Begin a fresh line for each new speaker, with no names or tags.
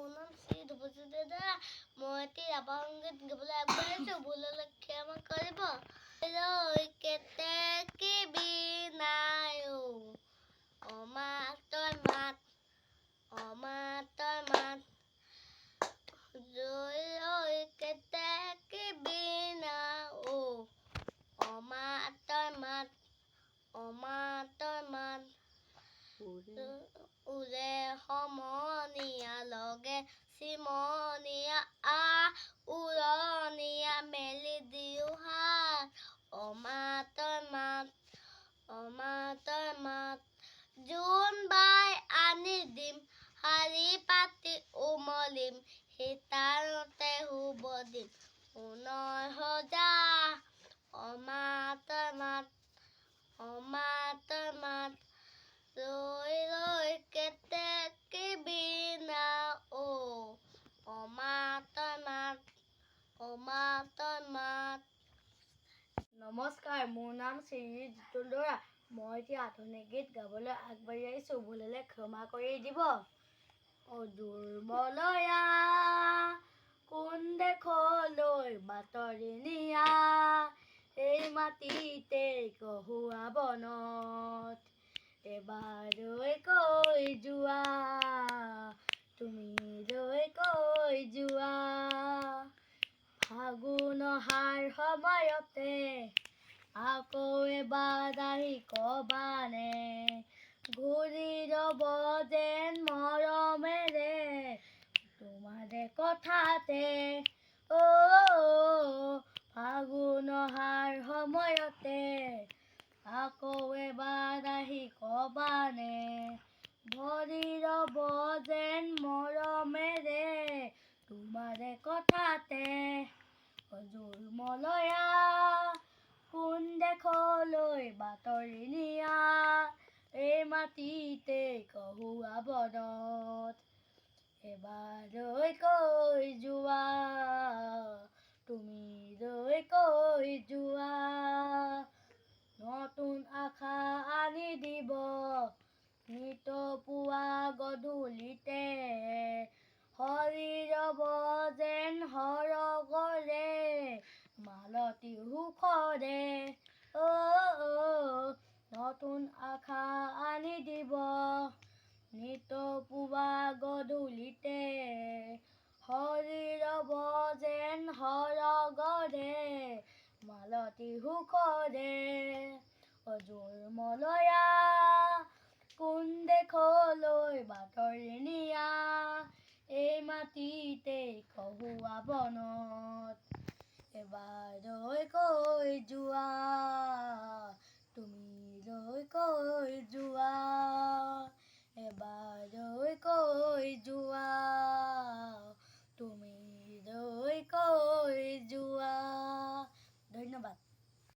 মোৰ নাম শ্ৰী ধ্ৰুৱজ্যোতি দাদা। মই এটি ৰাভা সংগীত গাবলৈ আগবাঢ়িছো। ভুল হ'লে ক্ষমা কৰিব। লৈ কেতেকী বিনাই অ মা তই মাত, অ মা তই মাত। লৈ কেতেকী বিনা অ মা তই মাত, অ মা তই মাত। উৰে সমনীয়া লগে চিমনীয়া উৰণীয়া মেলি দিও হাত। অ মা তই মাত, অ মা তই মাত। জোন বাই আনি দিম শাৰী পাতি উমলিম, সীতাৰতে শুব দিম সোণৰ সজা। অ মা তই মাত, অ মা তই মাত। লৈ কেতেকী বিনা অ মা তই মাত, অ মা তই মাত।
নমস্কাৰ, মোৰ নাম শ্ৰী জিতুল বৰা। মই এতিয়া আধুনিক গীত গাবলৈ আগবাঢ়ি আহিছোঁ। ভুল হ'লে ক্ষমা কৰি দিব। অদূৰ মলয়া কোন দেশলৈ বাতৰি নিয়া, এই মাটিতে কহুৱা বনত এবাৰ ৰৈ কৈ যোৱা, তুমি ৰৈ কৈ যোৱা। ফাগুন অহাৰ সময়তে আকৌ এবাৰ আহি কবানে, ঘূৰি ৰ'ব যেন মৰমেৰে তোমাৰে কথাতে। ফাগুন অহাৰ সময়তে আকৌ এবাৰ আহি কবানে, ভৰি ৰ'ব যেন মৰমেৰে তোমাৰে কথাতে। অদূৰ মলয়া কোন দেশলৈ বাতৰি নিয়া, এই মাটিতে কহুৱা বনত এবাৰ ৰৈ কৈ যোৱা, তুমি ৰৈ কৈ যোৱা। নতুন আশা আনি দিব নিত পুৱা গধূলিতে, হৰি ৰ'ব যেন সৰগৰে মালতী সুখৰে। নতুন আশা আনি দিব নিত পুৱা গধূলিতে, হৰি ৰ'ব যেন সৰগৰে মালতী সুখৰে। অদূৰ মলয়া কোন দেশলৈ বাতৰি নিয়া, এই মাটিতে কহুৱা বনত এবাৰ ৰৈ কৈ যোৱা, তুমি ৰৈ কৈ